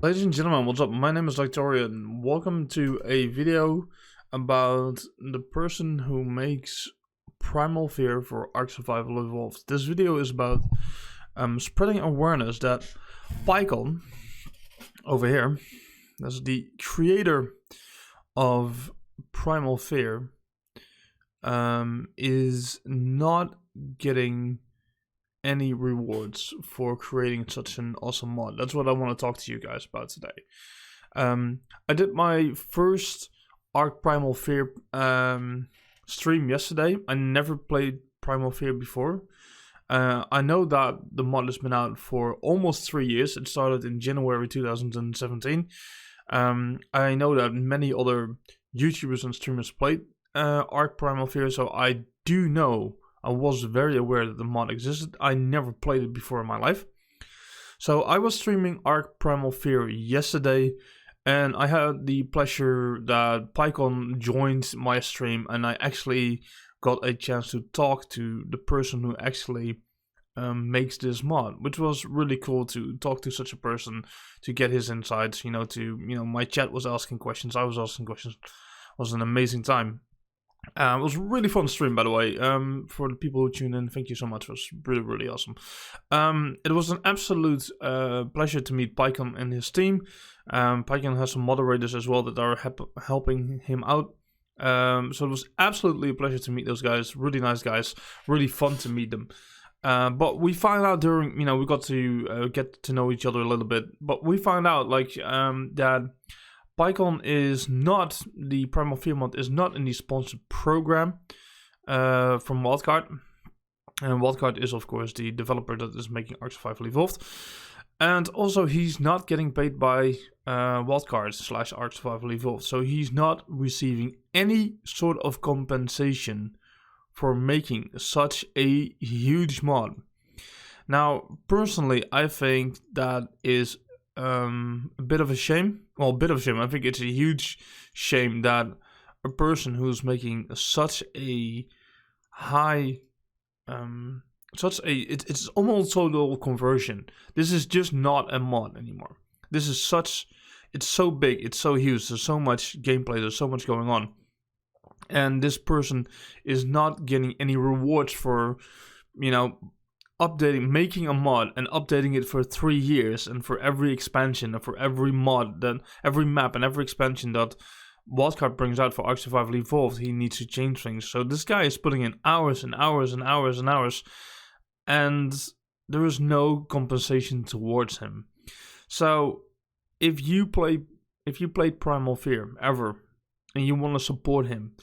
Ladies and gentlemen, what's up? My name is Victorian. Welcome to a video about the person who makes Primal Fear for Ark Survival Evolved. This video is about spreading awareness that PyCon, over here, that's the creator of Primal Fear, is not getting any rewards for creating such an awesome mod. That's what I want to talk to you guys about today. I did my first Ark Primal Fear stream yesterday. I never played Primal Fear before. I know that the mod has been out for almost 3 years. It started in January 2017. I know that many other YouTubers and streamers played Ark Primal Fear, so I do know, I was very aware that the mod existed. I never played it before in my life. So I was streaming Ark Primal Fear yesterday, and I had the pleasure that PyCon joined my stream, and I actually got a chance to talk to the person who actually makes this mod, which was really cool to talk to such a person, to get his insights. My chat was asking questions, I was asking questions. It was an amazing time. It was a really fun stream, by the way. For the people who tuned in, thank you so much. It was really, really awesome. It was an absolute pleasure to meet PyCon and his team. PyCon has some moderators as well that are helping him out. So it was absolutely a pleasure to meet those guys. Really nice guys. Really fun to meet them. But we found out during, we got to get to know each other a little bit. But we found out, that PyCon is not, the Primal Fear mod is not in the sponsored program from Wildcard. And Wildcard is, of course, the developer that is making Ark Survival Evolved. And also, he's not getting paid by Wildcard / Ark Survival Evolved. So he's not receiving any sort of compensation for making such a huge mod. Now, personally, I think that is a bit of a shame. Well, a bit of a shame. I think it's a huge shame that a person who's making such a high, it's almost total conversion. This is just not a mod anymore. It's so big, it's so huge. There's so much gameplay. There's so much going on, and this person is not getting any rewards for, making a mod and updating it for 3 years, and for every expansion and for every mod, then every map and every expansion that Wildcard brings out for Ark Survival Evolved, he needs to change things. So this guy is putting in hours and hours and hours and hours, and there is no compensation towards him. So if you played Primal Fear ever and you want to support him,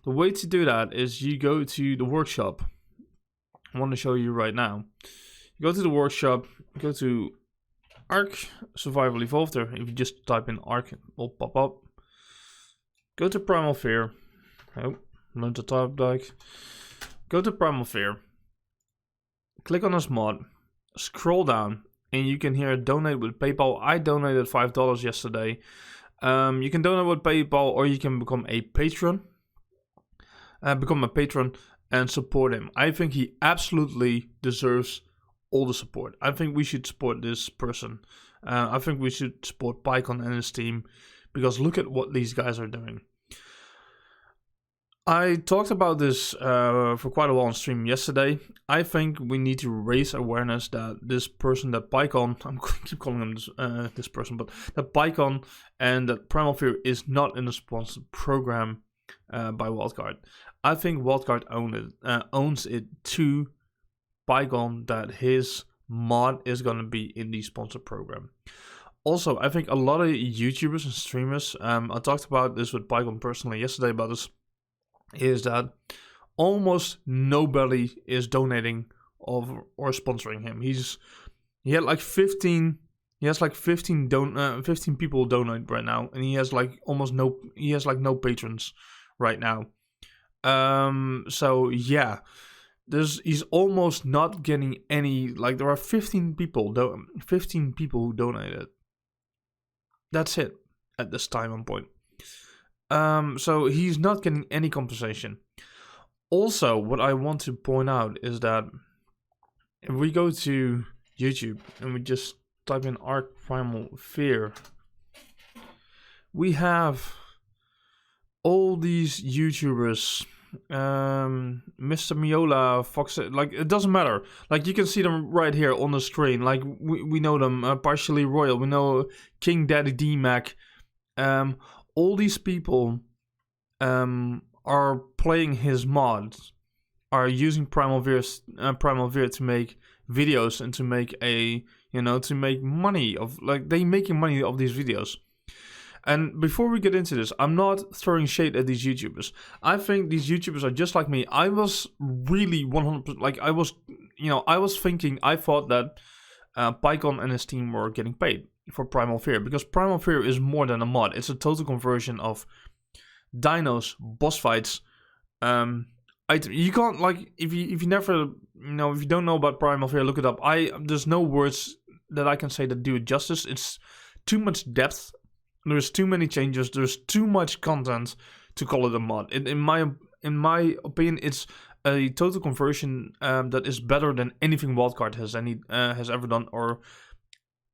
the way to do that is you go to the workshop. I want to show you right now. You go to the workshop, go to Ark Survival Evolved. There, if you just type in Ark, it will pop up. Go to Primal Fear. Oh, learn to type like. Go to Primal Fear. Click on this mod. Scroll down, and you can here donate with PayPal. I donated $5 yesterday. You can donate with PayPal, or you can become a patron. Become a patron and support him. I think he absolutely deserves all the support. I think we should support this person. I think we should support PyCon and his team, because look at what these guys are doing. I talked about this for quite a while on stream yesterday. I think we need to raise awareness that this person, that PyCon, I'm keep calling him this person, but that PyCon and that Primal Fear is not in a sponsored program by Wildcard. I think Wildcard owns it to PyCon that his mod is going to be in the sponsored program. Also, I think a lot of YouTubers and streamers, I talked about this with PyCon personally yesterday about this, is that almost nobody is donating or sponsoring him. He has like 15 people donate right now, and he has like no patrons right now. So yeah, he's almost not getting any. Like, there are 15 people who donated. That's it at this time and point. So he's not getting any compensation. Also, what I want to point out is that if we go to YouTube and we just type in Ark Primal Fear, we have all these YouTubers, Mr. Miola, Fox, like it doesn't matter. Like you can see them right here on the screen. Like we know them, Partially Royal. We know King Daddy D-Mac. All these people are playing his mods, are using Primal Veer to make videos and to make to make money of, like, they making money of these videos. And before we get into this, I'm not throwing shade at these YouTubers. I think these YouTubers are just like me. I was really 100%, like, I was thinking, I thought that PyCon and his team were getting paid for Primal Fear, because Primal Fear is more than a mod. It's a total conversion of dinos, boss fights. You can't, like, if you never, if you don't know about Primal Fear, look it up. There's no words that I can say that do it justice. It's too much depth. There's too many changes. There's too much content to call it a mod. In my opinion, it's a total conversion that is better than anything Wildcard has ever done, or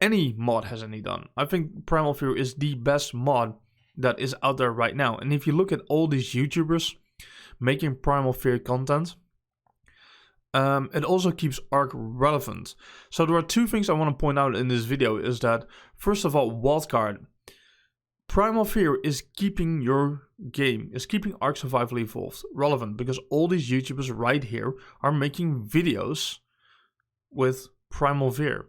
any mod has any done. I think Primal Fear is the best mod that is out there right now. And if you look at all these YouTubers making Primal Fear content, it also keeps Ark relevant. So there are two things I want to point out in this video. Is that, first of all, Wildcard, Primal Fear is keeping your game, is keeping Ark Survival Evolved relevant, because all these YouTubers right here are making videos with Primal Fear.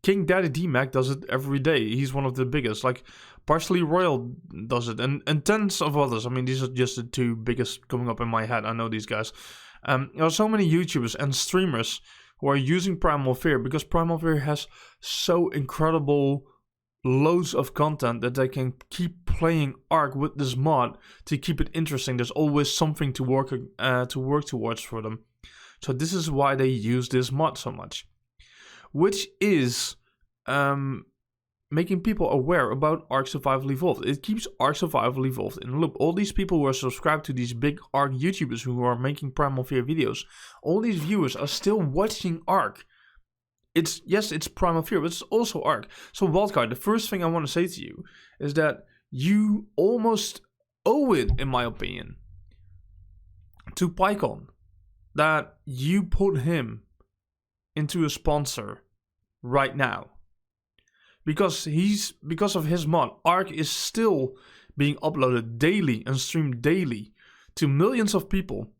King Daddy D-Mac does it every day. He's one of the biggest. Like, Partially Royal does it, and tons of others. I mean, these are just the two biggest coming up in my head. I know these guys. There are so many YouTubers and streamers who are using Primal Fear, because Primal Fear has so incredible loads of content that they can keep playing Ark with this mod to keep it interesting. There's always something to work towards for them. So this is why they use this mod so much, which is making people aware about Ark Survival Evolved. It keeps Ark Survival Evolved in the loop. All these people who are subscribed to these big Ark YouTubers who are making Primal Fear videos, all these viewers are still watching Ark. It's Primal Fear, but it's also Ark. So Wildcard, the first thing I want to say to you is that you almost owe it, in my opinion, to PyCon that you put him into a sponsor right now. Because of his mod, Ark is still being uploaded daily and streamed daily to millions of people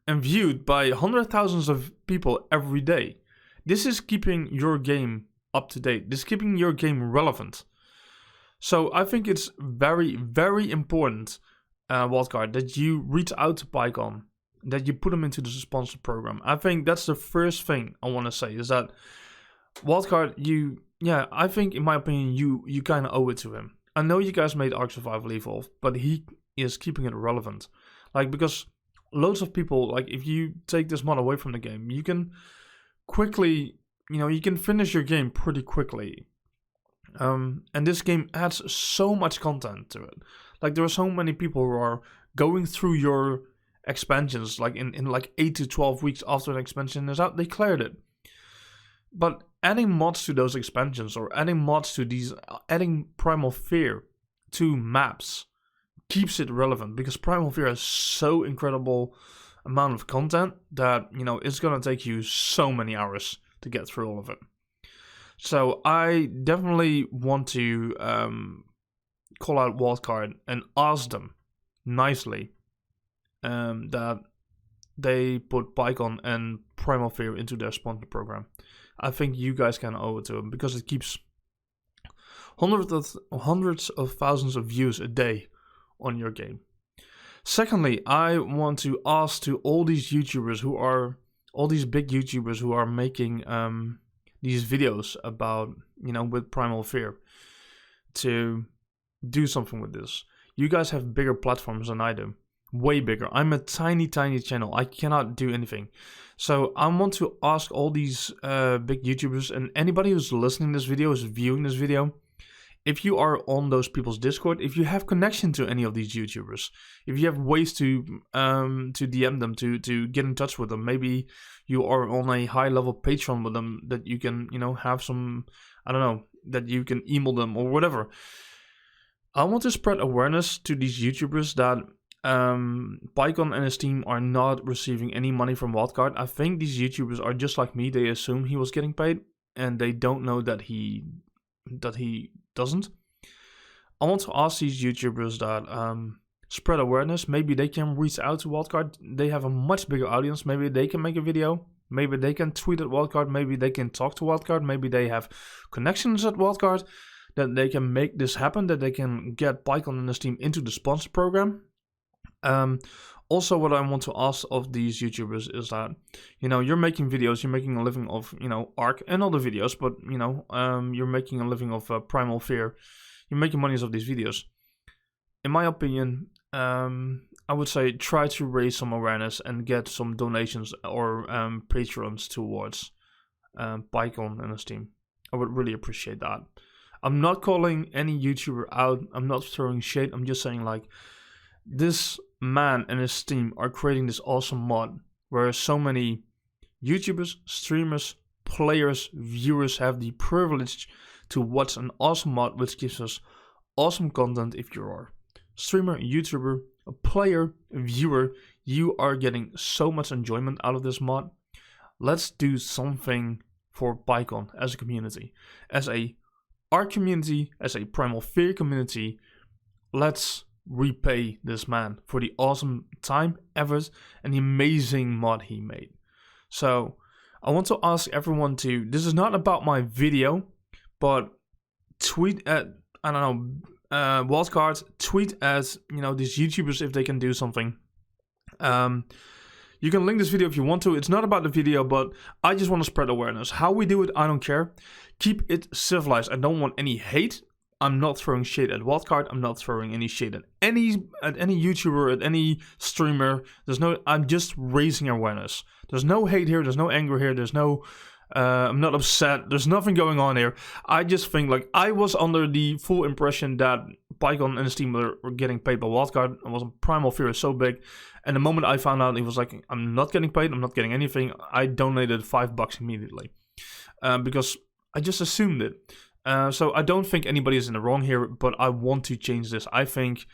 and viewed by hundreds of thousands of people every day. This is keeping your game up to date. This is keeping your game relevant. So I think it's very, very important, Wildcard, that you reach out to PyCon, that you put them into the sponsor program. I think that's the first thing I want to say, is that Wildcard, I think, in my opinion, you kind of owe it to him. I know you guys made Ark Survival Evolved, but he is keeping it relevant. Like, because loads of people, like, if you take this mod away from the game, you can quickly, you can finish your game pretty quickly. And this game adds so much content to it. Like, there are so many people who are going through your expansions, like in like 8 to 12 weeks after an expansion is out, they cleared it. But adding mods to those expansions, or adding mods to these, adding Primal Fear to maps, keeps it relevant, because Primal Fear has so incredible amount of content that, it's gonna take you so many hours to get through all of it. So I definitely want to call out Wildcard and ask them nicely that they put PyCon and Primal Fear into their sponsor program. I think you guys can owe it to them, because it keeps hundreds of thousands of views a day on your game. Secondly, I want to ask to all these YouTubers all these big YouTubers who are making these videos about, with Primal Fear, to do something with this. You guys have bigger platforms than I do. Way bigger. I'm a tiny channel. I cannot do anything. So I want to ask all these big YouTubers, and anybody who's listening to this video, is viewing this video, if you are on those people's Discord, if you have connection to any of these YouTubers, if you have ways to DM them, to get in touch with them, maybe you are on a high level Patreon with them that you can, have some, I don't know, that you can email them or whatever. I want to spread awareness to these YouTubers that PyCon and his team are not receiving any money from Wildcard. I think these YouTubers are just like me. They assume he was getting paid, and they don't know that he doesn't. I want to ask these YouTubers that spread awareness. Maybe they can reach out to Wildcard. They have a much bigger audience. Maybe they can make a video. Maybe they can tweet at Wildcard. Maybe they can talk to Wildcard. Maybe they have connections at Wildcard that they can make this happen, that they can get PyCon and his team into the sponsor program. Also, what I want to ask of these YouTubers is that, you're making videos, you're making a living of, Ark and other videos, but, you're making a living of Primal Fear. You're making money of these videos. In my opinion, I would say try to raise some awareness and get some donations or patrons towards PyCon and his team. I would really appreciate that. I'm not calling any YouTuber out. I'm not throwing shade. I'm just saying, like, this man and his team are creating this awesome mod where so many YouTubers, streamers, players, viewers have the privilege to watch an awesome mod which gives us awesome content. If you're a streamer, a YouTuber, a player, a viewer, you are getting so much enjoyment out of this mod. Let's do something for PyCon as a community, as a Ark community, as a Primal Fear community. Let's repay this man for the awesome time, effort, and the amazing mod he made. So I want to ask everyone to, this is not about my video, but tweet at, Wildcard, tweet at, these YouTubers if they can do something. You can link this video if you want to. It's not about the video, but I just want to spread awareness. How we do it, I don't care. Keep it civilized. I don't want any hate. I'm not throwing shade at Wildcard. I'm not throwing any shade at any YouTuber, at any streamer. I'm just raising awareness. There's no hate here. There's no anger here. There's no, I'm not upset. There's nothing going on here. I just think, like, I was under the full impression that PyCon and his team were getting paid by Wildcard. I was Primal Fear is so big. And the moment I found out, he was like, I'm not getting paid. I'm not getting anything. I donated $5 immediately. Because I just assumed it. So I don't think anybody is in the wrong here, but I want to change this. I think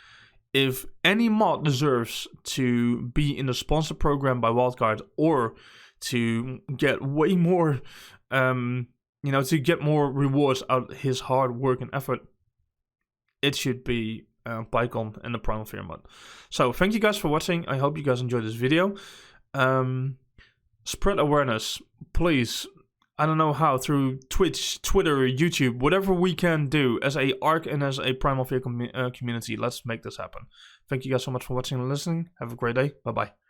if any mod deserves to be in the sponsor program by Wildcard, or to get way more, to get more rewards out of his hard work and effort, it should be PyCon and the Primal Fear mod. So thank you guys for watching. I hope you guys enjoyed this video. Spread awareness, please. I don't know how, through Twitch, Twitter, YouTube, whatever we can do as a Ark and as a Primal Fear community. Let's make this happen. Thank you guys so much for watching and listening. Have a great day. Bye-bye.